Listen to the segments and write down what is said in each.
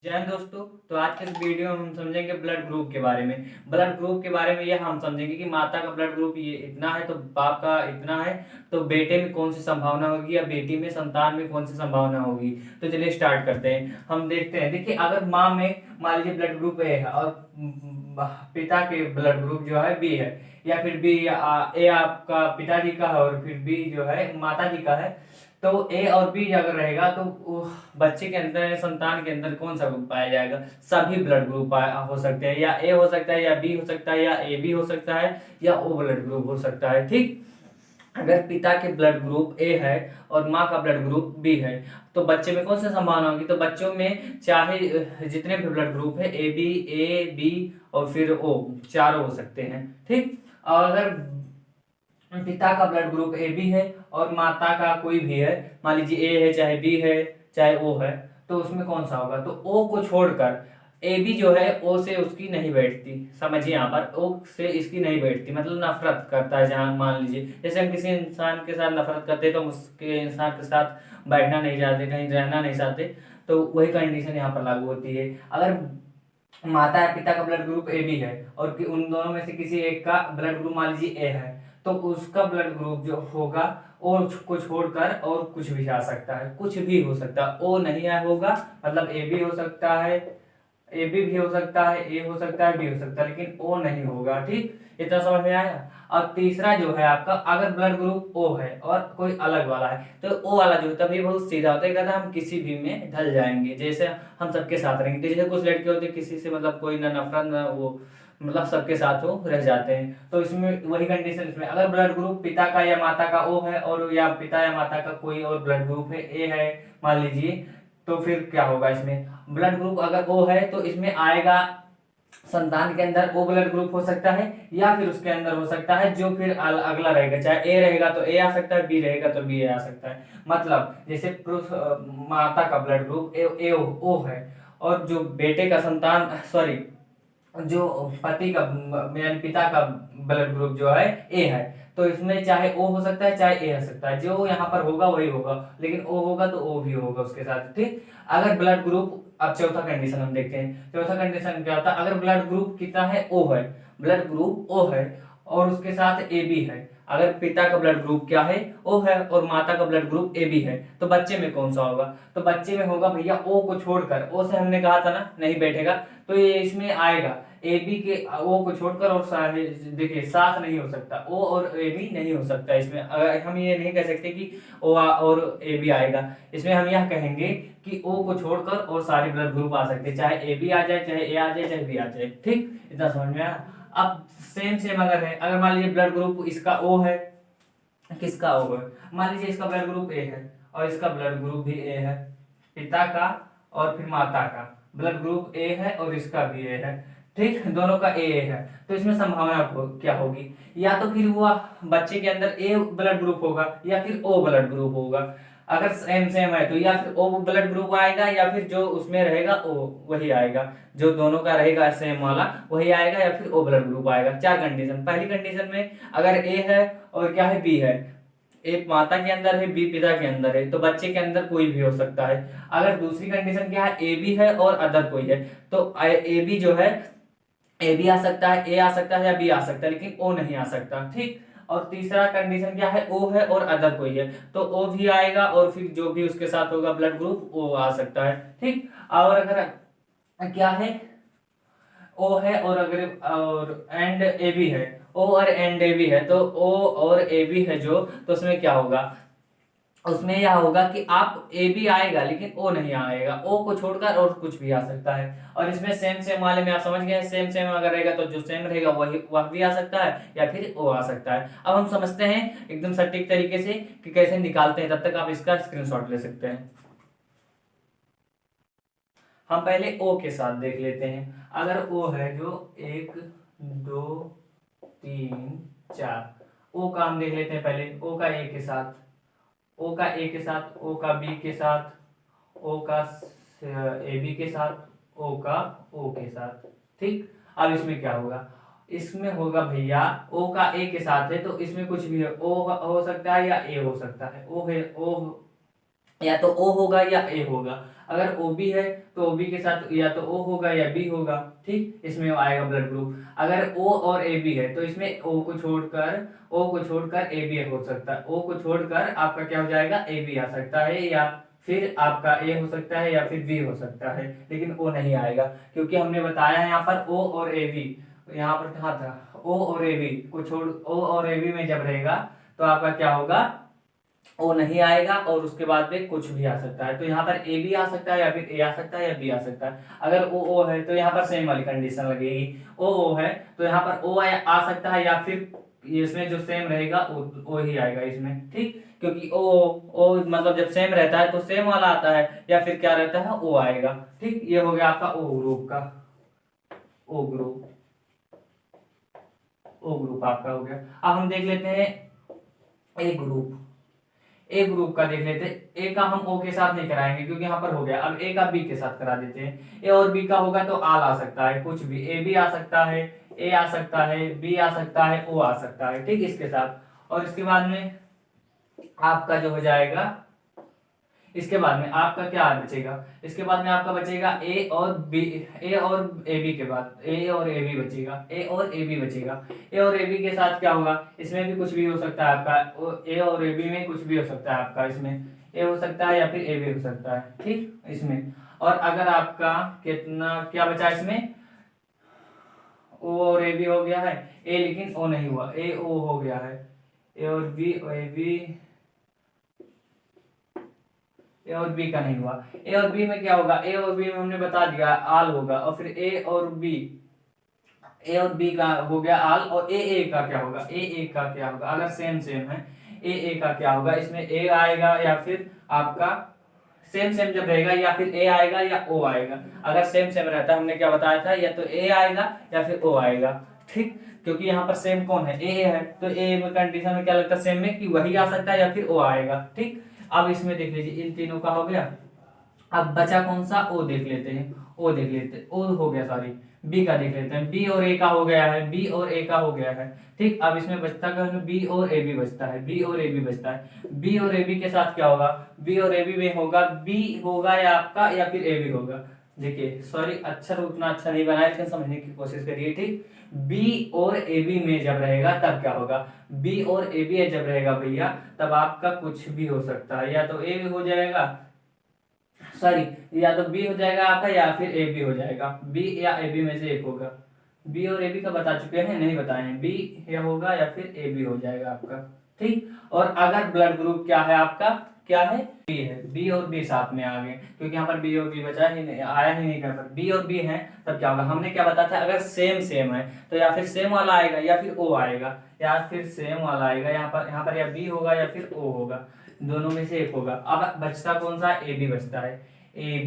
जय हिंद दोस्तों। तो आज के इस वीडियो में हम समझेंगे ब्लड ग्रुप के बारे में। ब्लड ग्रुप के बारे में ये हम समझेंगे कि माता का ब्लड ग्रुप ये इतना है तो बाप का इतना है, तो बेटे में कौन सी संभावना होगी या बेटी में संतान में कौन सी संभावना होगी। तो चलिए स्टार्ट करते हैं। हम देखते हैं, देखिए अगर माँ में मान लीजिए ब्लड ग्रुप ए है और पिता के ब्लड ग्रुप जो है बी है, या फिर बी ए आपका पिताजी का है और फिर बी जो है माता जी का है, तो ए और बी अगर रहेगा तो बच्चे के अंदर संतान के अंदर कौन सा ग्रुप पाया जाएगा। सभी ब्लड ग्रुप हो सकते हैं, या ए हो सकता है या बी हो सकता है या ए बी हो सकता है या ओ ब्लड ग्रुप हो सकता है। ठीक, अगर पिता के ब्लड ग्रुप ए है और माँ का ब्लड ग्रुप बी है तो बच्चे में कौन सी संभावना होगी। तो बच्चों में चाहे जितने भी ब्लड ग्रुप है ए बी और फिर ओ, चारों हो सकते हैं। ठीक, और अगर पिता का ब्लड ग्रुप ए बी है और माता का कोई भी है, मान लीजिए ए है चाहे बी है चाहे ओ है, तो उसमें कौन सा होगा। तो ओ को छोड़कर ए बी जो है ओ से उसकी नहीं बैठती। समझिए यहाँ पर ओ से इसकी नहीं बैठती, मतलब नफरत करता है। जहाँ मान लीजिए जैसे हम किसी इंसान के साथ नफरत करते हैं तो हम उसके इंसान के साथ बैठना नहीं चाहते, कहीं रहना नहीं चाहते, तो वही कंडीशन यहाँ पर लागू होती है। अगर माता या पिता का ब्लड ग्रुप ए बी है और उन दोनों में से किसी एक का ब्लड ग्रुप मान लीजिए ए है, तो उसका ब्लड ग्रुप जो होगा ओ को छोड़कर और कुछ भी आ सकता है, कुछ भी हो सकता है। ओ नहीं होगा, मतलब ए बी हो सकता है, ए बी भी हो सकता है, ए हो सकता है, बी हो सकता है, लेकिन ओ नहीं होगा। ठीक, इतना समझ में आया। और तीसरा जो है आपका, अगर ब्लड ग्रुप ओ है और कोई अलग वाला है, तो ओ वाला जो होता है ये बहुत सीधा होता है, कहता है हम किसी भी में ढल जाएंगे, जैसे हम सबके साथ रहेंगे। जैसे कुछ लड़के होते हैं किसी से मतलब कोई ना नफरत ना वो, मतलब सबके साथ वो रह जाते हैं। तो इसमें वही कंडीशन, इसमें अगर ब्लड ग्रुप पिता का या माता का ओ है और या पिता या माता का कोई और ब्लड ग्रुप है ए है मान लीजिए, तो फिर क्या होगा। इसमें ब्लड ग्रुप अगर ओ है तो इसमें आएगा संतान के अंदर ओ ब्लड ग्रुप हो सकता है, या फिर उसके अंदर हो सकता है जो फिर अगला रहेगा। चाहे ए रहेगा तो ए आ सकता है, बी रहेगा तो बी आ सकता है। मतलब जैसे माता का ब्लड ग्रुप ए ओ है और जो बेटे का संतान, सॉरी, जो पति का यानी पिता का ब्लड ग्रुप जो है ए है, तो इसमें चाहे ओ हो सकता है चाहे ए हो सकता है। जो यहाँ पर होगा वही होगा, लेकिन ओ होगा तो ओ भी होगा उसके साथ। ठीक, अगर ब्लड ग्रुप, अब चौथा कंडीशन हम देखते हैं। चौथा कंडीशन क्या होता है, अगर ब्लड ग्रुप कितना है ओ है, ब्लड ग्रुप ओ है और उसके साथ ए बी है। अगर पिता का ब्लड ग्रुप क्या है ओ है और माता का ब्लड ग्रुप ए बी है, तो बच्चे में कौन सा होगा। तो बच्चे में होगा भैया ओ को छोड़कर, ओ से हमने कहा था ना नहीं बैठेगा, तो ये इसमें आएगा ए बी के ओ को छोड़कर। और देखिए साथ नहीं हो सकता, ओ और ए बी नहीं हो सकता। इसमें अगर हम ये नहीं कह सकते कि ओ और ए बी आएगा, इसमें हम यह कहेंगे कि ओ को छोड़कर और सारे ब्लड ग्रुप आ सकते हैं, चाहे ए बी आ जाए चाहे ए आ जाए चाहे बी आ जाए। ठीक, इतना समझ में आया। अब सेम सेम अगर है, अगर मान लीजिए ब्लड ग्रुप इसका ओ है, किसका ओ है, मान लीजिए इसका ब्लड ग्रुप ए है और इसका ब्लड ग्रुप भी ए है, पिता का और फिर माता का ब्लड ग्रुप ए है और इसका भी ए है। ठीक, दोनों का ए है, तो इसमें संभावना क्या होगी, या तो फिर वो बच्चे के अंदर ए ब्लड ग्रुप होगा या फिर ओ ब्लड ग्रुप होगा। अगर सेम सेम है तो या फिर ओ ब्लड ग्रुप आएगा या फिर जो उसमें रहेगा ओ वही आएगा, जो दोनों का रहेगा सेम वाला वही आएगा, या फिर ओ ब्लड ग्रुप आएगा। चार कंडीशन। पहली कंडीशन में अगर ए है और क्या है बी है, एक माता के अंदर है बी पिता के अंदर है, तो बच्चे के अंदर कोई भी हो सकता है। अगर दूसरी कंडीशन क्या है, ए बी है और अदर कोई है, तो ए बी जो है ए भी आ सकता है, ए आ सकता है या बी आ सकता है, लेकिन ओ नहीं आ सकता। ठीक, और तीसरा कंडीशन क्या है, ओ है और अदर कोई है, तो ओ भी आएगा और फिर जो भी उसके साथ होगा ब्लड ग्रुप वो आ सकता है। ठीक, और अगर क्या है ओ है और अगर और एंड ए बी है, ओ और एंड ए बी है, तो ओ और ए बी है जो, तो उसमें क्या होगा, उसमें यह होगा कि आप ए बी आएगा लेकिन ओ नहीं आएगा, ओ को छोड़कर और कुछ भी आ सकता है। और इसमें सेम सेम वाले में आप समझ गए, सेम सेम अगर रहेगा तो जो सेम रहेगा वही वह भी आ सकता है या फिर ओ आ सकता है। अब हम समझते हैं एकदम सटीक तरीके से कि कैसे निकालते हैं, तब तक आप इसका स्क्रीनशॉट ले सकते हैं। हम पहले ओ के साथ देख लेते हैं। अगर ओ है जो एक दो तीन चार, ओ का हम देख लेते हैं पहले। ओ का ए के साथ, ओ का ए के साथ, ओ का बी के साथ, ओ का ए बी के साथ, ओ का ओ के साथ। ठीक, अब इसमें क्या होगा, इसमें होगा भैया ओ का ए के साथ है तो इसमें कुछ भी है, ओ हो सकता है या ए हो सकता है। ओ है ओ, या तो ओ होगा या ए होगा। अगर ओ बी है तो ओ बी के साथ या तो ओ होगा या बी होगा, ठीक, इसमें आएगा ब्लड ग्रुप। अगर ओ और ए बी है तो इसमें ओ को छोड़कर ए बी हो सकता है, ओ को छोड़कर आपका क्या हो जाएगा, ए बी आ सकता है, या फिर आपका ए हो सकता है या फिर बी हो सकता है, लेकिन ओ नहीं आएगा, क्योंकि हमने बताया यहाँ पर ओ और ए बी, यहाँ पर कहाँ था, ओ और ए बी को छोड़, ओ और ए बी में जब रहेगा तो आपका क्या होगा, ओ नहीं आएगा, और उसके बाद में कुछ भी आ सकता है। तो यहाँ पर ए भी आ सकता है या फिर ए आ सकता है या बी आ सकता है। अगर ओ है तो यहाँ पर सेम वाली कंडीशन लगेगी, ओ है तो यहाँ पर ओ आ सकता है, या फिर इसमें जो सेम रहेगा ओ ही आएगा इसमें, ठीक, क्योंकि ओ मतलब जब सेम रहता है तो सेम वाला आता है, या फिर क्या रहता है, ओ आएगा, ठीक। ये हो गया आपका ओ ग्रुप का, ओ ग्रुप, ओ ग्रुप आपका हो गया। अब हम देख लेते हैं ए ग्रुप, ए ग्रुप का देख लेते हैं। ए का हम ओ के साथ नहीं कराएंगे क्योंकि यहाँ पर हो गया, अब ए का बी के साथ करा देते हैं। ए और बी का होगा तो आल आ सकता है, कुछ भी, ए बी आ सकता है, ए आ सकता है, बी आ सकता है, ओ आ सकता है, ठीक, इसके साथ। और इसके बाद में आपका जो हो जाएगा, इसके बाद में आपका क्या बचेगा, इसके बाद में आपका बचेगा ए और बी, ए और ए बी के बाद ए और ए बी बचेगा, ए और ए बी बचेगा। ए और ए बी के साथ क्या होगा, इसमें भी कुछ भी हो सकता है आपका, ए और ए बी में कुछ भी हो सकता है आपका, इसमें ए हो सकता है या फिर ए बी हो सकता है, ठीक, इसमें। और अगर आपका कितना क्या बचा इसमें, ओ और ए बी हो गया है, ए लेकिन ओ नहीं हुआ, ए ओ हो गया है, ए और बी, ए बी, ए और बी का नहीं हुआ। ए और बी में क्या होगा, ए और बी में हमने बता दिया आल होगा, और फिर ए और बी, ए और बी का हो गया आल, और ए का क्या होगा, ए का क्या होगा, अगर सेम सेम है, ए का क्या होगा, इसमें ए आएगा या फिर आपका सेम सेम जब रहेगा, या फिर ए आएगा या ओ आएगा। अगर सेम सेम रहता है, हमने क्या बताया था, या तो ए आएगा या फिर ओ आएगा, ठीक, क्योंकि यहाँ पर सेम कौन है, ए है, तो ए में कंडीशन में क्या लगता है, सेम में कि वही आ सकता है या फिर ओ आएगा, ठीक। अब इसमें देख लीजिए इन तीनों का हो गया। अब बचा कौन सा, ओ देख लेते हैं, ओ देख लेते हैं, ओ हो गया, सॉरी, बी का देख लेते हैं, बी और ए का हो गया है, बी और ए का हो गया है, ठीक। अब इसमें बचता क्या है, बी और ए बी बचता है, बी और ए बी बचता है। बी और ए बी के साथ क्या होगा, बी और ए बी में होगा, बी होगा या आपका, या फिर ए बी होगा। देखिए सॉरी, अक्षर उतना अच्छा नहीं बनाया, लेकिन समझने की कोशिश करिए, ठीक। बी और ए बी में जब रहेगा तब क्या होगा, बी और ए बी जब रहेगा भैया, तब आपका कुछ भी हो सकता है, या तो ए भी हो जाएगा, सॉरी, या तो बी हो जाएगा आपका या फिर ए बी हो जाएगा, बी या ए बी में से एक होगा। बी और ए बी का बता चुके हैं, नहीं बताए हैं, बी या होगा या फिर ए बी हो जाएगा आपका, ठीक। और अगर ब्लड ग्रुप क्या है आपका, क्या है, बी है, बी और बी साथ में आ गए, क्योंकि यहाँ पर बी और बी बचा ही नहीं, आया ही नहीं, पर बी और बी है, तब क्या होगा, हमने क्या बताया था, अगर सेम सेम है तो या फिर सेम वाला आएगा या फिर ओ आएगा, या फिर सेम वाला आएगा, यहाँ पर या बी होगा या फिर ओ होगा, दोनों में से एक होगा। अब बचता कौन सा, ए बी बचता है, ए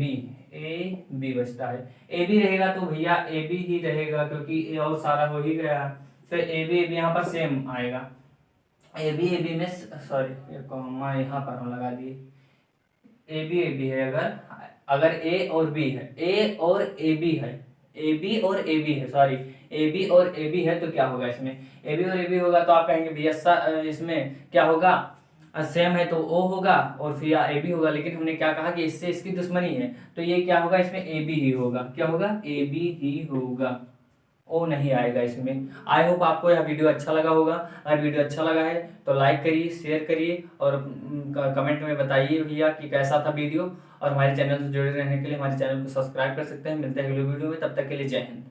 बी बचता है। ए बी रहेगा तो भैया ए बी ही रहेगा, क्योंकि ए और सारा हो ही गया, तो ए बी यहाँ पर सेम आएगा, ए बी में, सॉरी कॉमा यहाँ पर हम लगा दिए, ए बी है, अगर ए और बी है, ए और ए बी है, ए बी और ए बी है, सॉरी, ए बी और ए बी है, तो क्या होगा इसमें, ए बी और ए बी होगा तो आप कहेंगे भैया इसमें क्या होगा, सेम है तो ओ होगा और फिर ए बी होगा, लेकिन हमने क्या कहा कि इससे इसकी दुश्मनी है, तो ये क्या होगा, इसमें ए बी ही होगा, क्या होगा, ए बी ही होगा, ओ नहीं आएगा इसमें। आई होप आपको यह वीडियो अच्छा लगा होगा। अगर वीडियो अच्छा लगा है तो लाइक करिए, शेयर करिए, और कमेंट में बताइए भैया कि कैसा था वीडियो। और हमारे चैनल से जुड़े रहने के लिए हमारे चैनल को सब्सक्राइब कर सकते हैं। मिलते हैं अगले वीडियो में, तब तक के लिए जय हिंद।